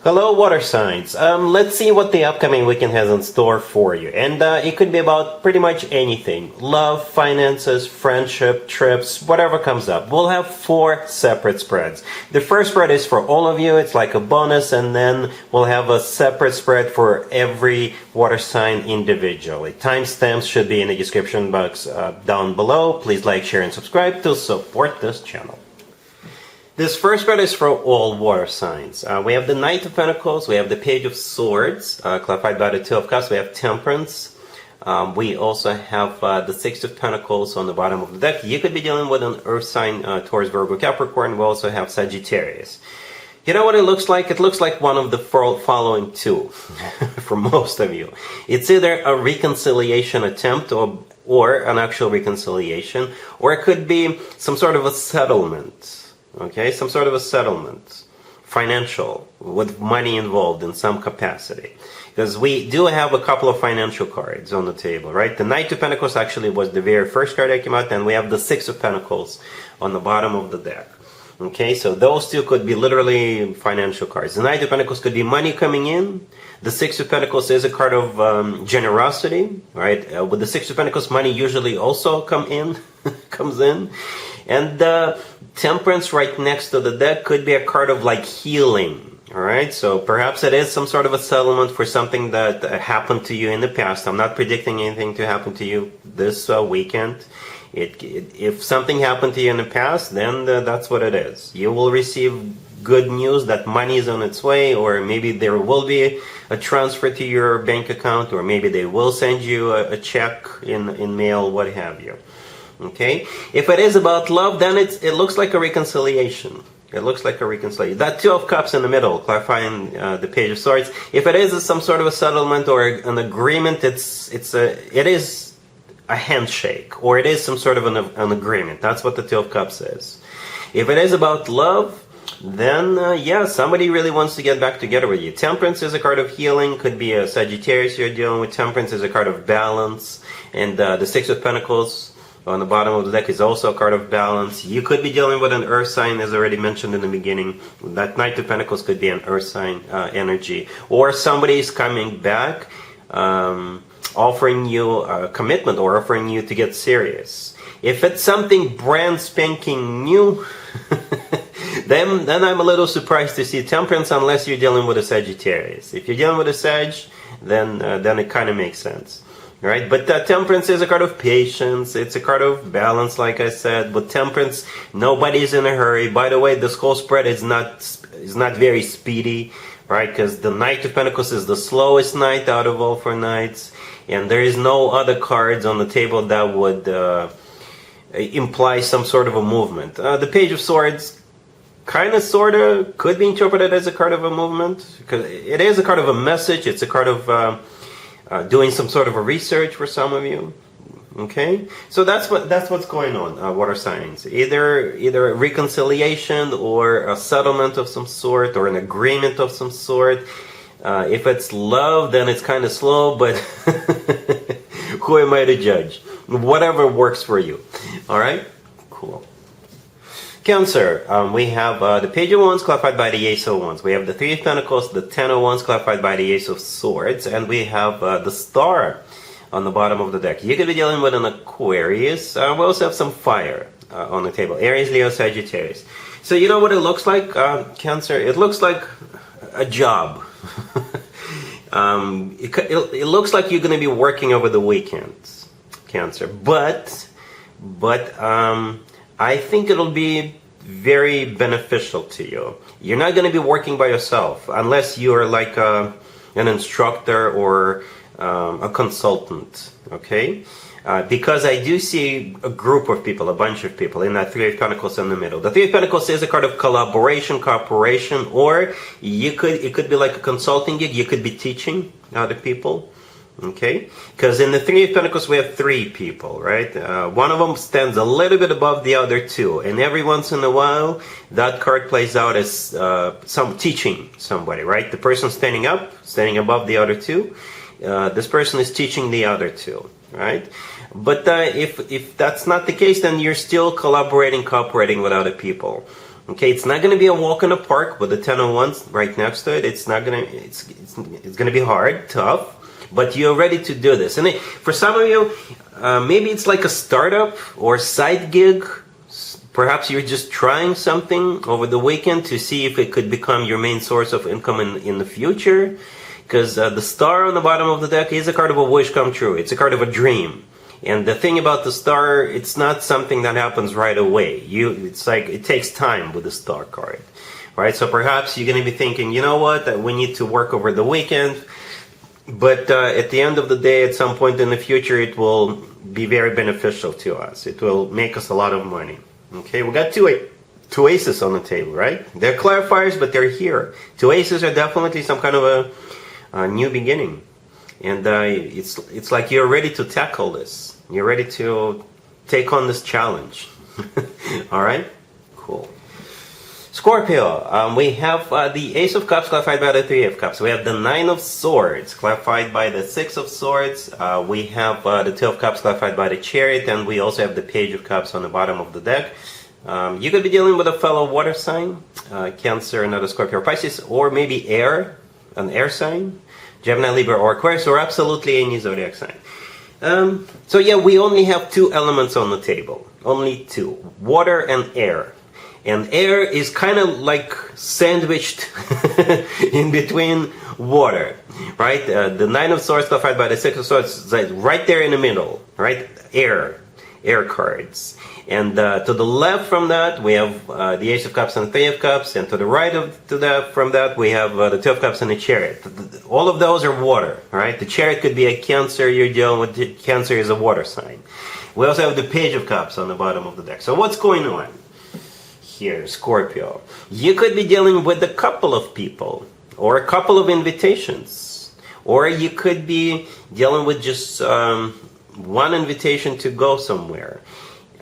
Hello, water signs. Let's see what the upcoming weekend has in store for you. And it could be about pretty much anything. Love, finances, friendship, trips, whatever comes up. We'll have 4 separate spreads. The first spread is for all of you. It's like a bonus. And then we'll have a separate spread for every water sign individually. Timestamps should be in the description box down below. Please like, share, and subscribe to support this channel. This first spread is for all water signs. We have the Knight of Pentacles, we have the Page of Swords, clarified by the Two of Cups, we have Temperance. We also have the Six of Pentacles on the bottom of the deck. You could be dealing with an Earth sign, Taurus, Virgo, Capricorn. We also have Sagittarius. You know what it looks like? It looks like one of the following two for most of you. It's either a reconciliation attempt or an actual reconciliation, or it could be some sort of a settlement. Okay, some sort of a settlement, financial, with money involved in some capacity. Because we do have a couple of financial cards on the table, right? The Knight of Pentacles actually was the very first card that came out, and we have the Six of Pentacles on the bottom of the deck. Okay, so those two could be literally financial cards. The Knight of Pentacles could be money coming in. The Six of Pentacles is a card of generosity, right? With the Six of Pentacles, money usually also comes in. And Temperance right next to the deck could be a card of like healing. Alright, so perhaps it is some sort of a settlement for something that happened to you in the past. I'm not predicting anything to happen to you this weekend. If something happened to you in the past, then that's what it is. You will receive good news that money is on its way, or maybe there will be a transfer to your bank account, or maybe they will send you a check in mail, what have you. Okay, if it is about love, then it looks like a reconciliation. It looks like a reconciliation. That Two of Cups in the middle, clarifying the Page of Swords. If it is some sort of a settlement or an agreement, it is a handshake, or it is some sort of an agreement. That's what the Two of Cups is. If it is about love, then yeah, somebody really wants to get back together with you. Temperance is a card of healing. Could be a Sagittarius you're dealing with. Temperance is a card of balance, and the Six of Pentacles on the bottom of the deck is also a card of balance. You could be dealing with an earth sign, as already mentioned in the beginning. That Knight of Pentacles could be an earth sign energy. Or somebody is coming back, offering you a commitment or offering you to get serious. If it's something brand spanking new, then I'm a little surprised to see Temperance, unless you're dealing with a Sagittarius. If you're dealing with a Sag, then it kind of makes sense. Right, but Temperance is a card of patience. It's a card of balance, like I said. With Temperance, nobody's in a hurry. By the way, this whole spread is not very speedy, right? Because the Knight of Pentacles is the slowest knight out of all 4 knights, and there is no other cards on the table that would imply some sort of a movement. The Page of Swords kind of, sort of, could be interpreted as a card of a movement, because it is a card of a message. It's a card of doing some sort of a research for some of you. Okay, so that's what's going on, water signs. Either a reconciliation or a settlement of some sort, or an agreement of some sort. If it's love, then it's kind of slow, but who am I to judge? Whatever works for you. All right, cool. Cancer, we have the Page of Wands clarified by the Ace of Wands. We have the Three of Pentacles, the Ten of Wands clarified by the Ace of Swords, and we have the Star on the bottom of the deck. You could be dealing with an Aquarius. We also have some fire on the table. Aries, Leo, Sagittarius. So you know what it looks like, Cancer? It looks like a job. It looks like you're going to be working over the weekends, Cancer. But I think it'll be very beneficial to you. You're not going to be working by yourself unless you're like an instructor or a consultant, okay? Because I do see a group of people, a bunch of people in that Three of Pentacles in the middle. The Three of Pentacles is a card of collaboration, cooperation, or it could be like a consulting gig. You could be teaching other people. Okay, because in the Three of Pentacles we have 3 people, right? One of them stands a little bit above the other 2, and every once in a while that card plays out as some teaching somebody, right? The person standing above the other 2. This person is teaching the other 2, right? But if that's not the case, then you're still cooperating with other people. Okay, it's not going to be a walk in the park with the 10 of Wands right next to it. It's not going to, it's going to be hard, tough, but you're ready to do this. And for some of you, maybe it's like a startup or side gig. Perhaps you're just trying something over the weekend to see if it could become your main source of income in the future. Because the star on the bottom of the deck is a card of a wish come true. It's a card of a dream. And the thing about the star, it's not something that happens right away. It's like it takes time with the star card, right? So perhaps you're going to be thinking, you know what, that we need to work over the weekend. But at the end of the day, at some point in the future, it will be very beneficial to us. It will make us a lot of money. Okay, we got two aces on the table, right? They're clarifiers, but they're here. Two aces are definitely some kind of a new beginning. And it's like you're ready to tackle this. You're ready to take on this challenge. All right? Cool. Scorpio, we have the Ace of Cups clarified by the Three of Cups. We have the Nine of Swords clarified by the Six of Swords. We have the Two of Cups clarified by the Chariot. And we also have the Page of Cups on the bottom of the deck. You could be dealing with a fellow water sign, Cancer, another Scorpio or Pisces, or maybe air, an air sign. Gemini, Libra, or Aquarius, or absolutely any zodiac sign. So yeah, we only have two elements on the table. Only two. Water and air. And air is kind of like sandwiched in between water, right? The Nine of Swords clarified by the Six of Swords is right there in the middle, right? Air cards. And to the left from that, we have the Ace of Cups and Three of Cups. And to the right from that, we have the Two of Cups and the Chariot. All of those are water, right? The Chariot could be a Cancer. You're dealing with Cancer is a water sign. We also have the Page of Cups on the bottom of the deck. So what's going on here, Scorpio? You could be dealing with a couple of people or a couple of invitations. Or you could be dealing with just one invitation to go somewhere.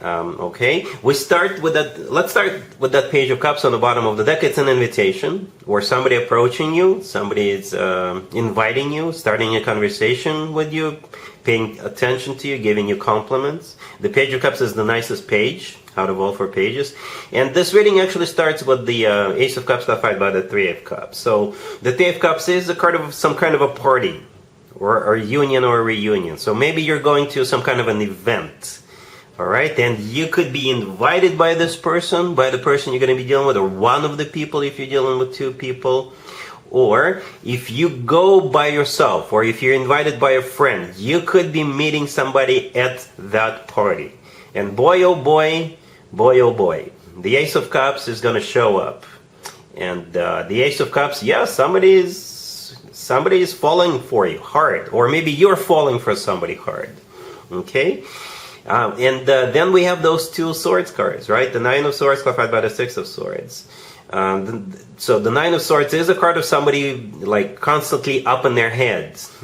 Okay, let's start with that Page of Cups on the bottom of the deck. It's an invitation, or somebody approaching you, somebody is inviting you, starting a conversation with you, paying attention to you, giving you compliments. The Page of Cups is the nicest page out of all four pages. And this reading actually starts with the Ace of Cups clarified by the Three of Cups. So the Three of Cups is a card of some kind of a party, or a union or a reunion. So maybe you're going to some kind of an event. Alright, and you could be invited by this person, by the person you're going to be dealing with, or one of the people if you're dealing with two people. Or if you go by yourself, or if you're invited by a friend, you could be meeting somebody at that party. And boy oh boy, the Ace of Cups is going to show up. And the Ace of Cups, yeah, somebody is falling for you hard. Or maybe you're falling for somebody hard. Okay? And then we have those two swords cards, right? The Nine of Swords clarified by the Six of Swords. So the Nine of Swords is a card of somebody like constantly up in their heads.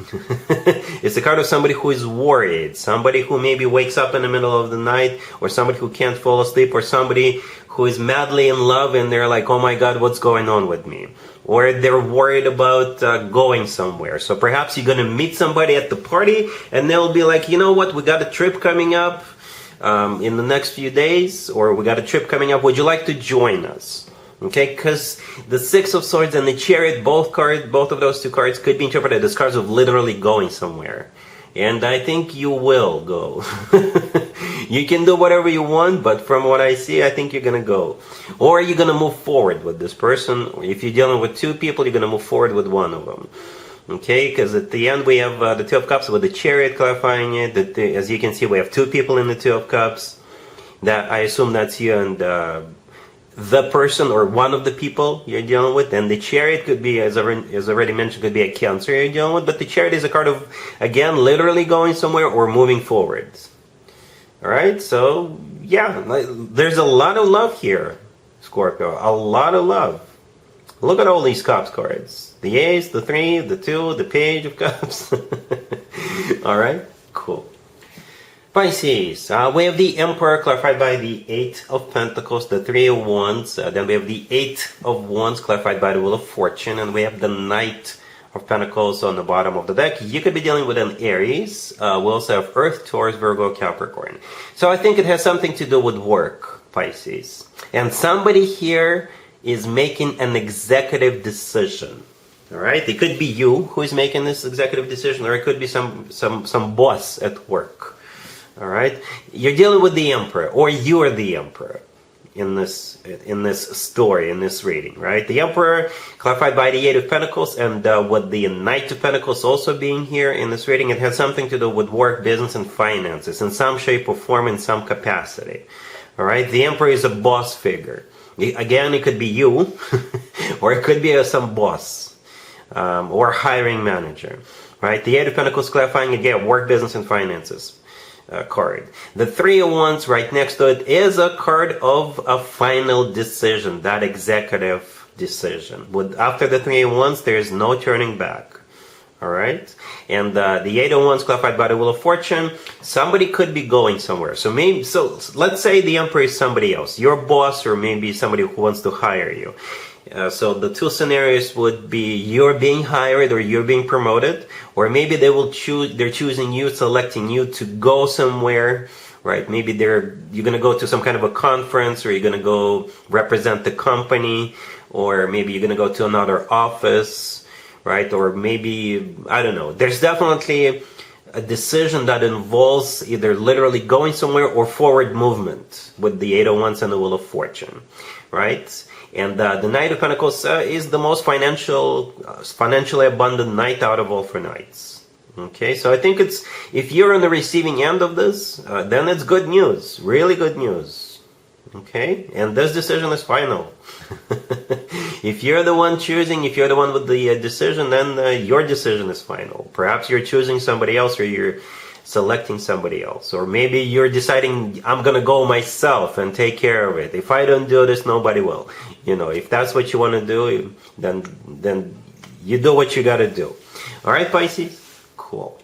It's a card of somebody who is worried, somebody who maybe wakes up in the middle of the night, or somebody who can't fall asleep, or somebody who is madly in love and they're like, oh my God, what's going on with me? Or they're worried about going somewhere. So perhaps you're going to meet somebody at the party and they'll be like, you know what, we got a trip coming up in the next few days, or we got a trip coming up, would you like to join us? Okay, because the Six of Swords and the Chariot, both of those two cards could be interpreted as cards of literally going somewhere. And I think you will go. You can do whatever you want, but from what I see, I think you're going to go. Or you're going to move forward with this person. If you're dealing with two people, you're going to move forward with one of them. Okay, because at the end we have the Two of Cups with the Chariot clarifying it. As you can see, we have two people in the Two of Cups. That I assume that's you and the person or one of the people you're dealing with. And the Chariot could be, as already mentioned, could be a Cancer you're dealing with. But the Chariot is a card of, again, literally going somewhere or moving forward. Alright, so yeah, there's a lot of love here, Scorpio. A lot of love. Look at all these Cups cards. The Ace, the Three, the Two, the Page of Cups. Alright, cool. Pisces, we have the Emperor clarified by the Eight of Pentacles, the Three of Wands, then we have the Eight of Wands clarified by the Wheel of Fortune, and we have the Knight of Pentacles on the bottom of the deck. You could be dealing with an Aries. We also have Earth, Taurus, Virgo, Capricorn. So I think it has something to do with work. Pisces. And somebody here is making an executive decision. All right, it could be you who is making this executive decision, or it could be some boss at work. All right, you're dealing with the Emperor, or you are the Emperor in this story, in this reading. Right, the Emperor clarified by the Eight of Pentacles, and with the Knight of Pentacles also being here in this reading, it has something to do with work, business, and finances in some shape or form, in some capacity. All right, the Emperor is a boss figure. Again, it could be you, or it could be some boss. Or hiring manager, right? The Eight of Pentacles clarifying again work, business, and finances card. The Three of Wands right next to it is a card of a final decision, that executive decision. After the Three of Wands, there is no turning back. All right, and the Eight of Wands clarified by the Wheel of Fortune. Somebody could be going somewhere. So let's say the Emperor is somebody else, your boss, or maybe somebody who wants to hire you. So the two scenarios would be you're being hired or you're being promoted, or maybe they're choosing you, selecting you to go somewhere, right? Maybe you're going to go to some kind of a conference, or you're going to go represent the company, or maybe you're going to go to another office, right? Or maybe, I don't know. There's definitely a decision that involves either literally going somewhere or forward movement with the Eight of Wands and the Wheel of Fortune, right? And the Knight of Pentacles is the most financially abundant knight out of all four knights. Okay, so I think if you're on the receiving end of this, then it's good news, really good news. Okay, and this decision is final. If you're the one choosing, if you're the one with the decision, then your decision is final. Perhaps you're choosing somebody else, or you're selecting somebody else, or maybe you're deciding, I'm gonna go myself and take care of it. If I don't do this, nobody will. If that's what you want to do, then you do what you got to do. All right, Pisces? Cool.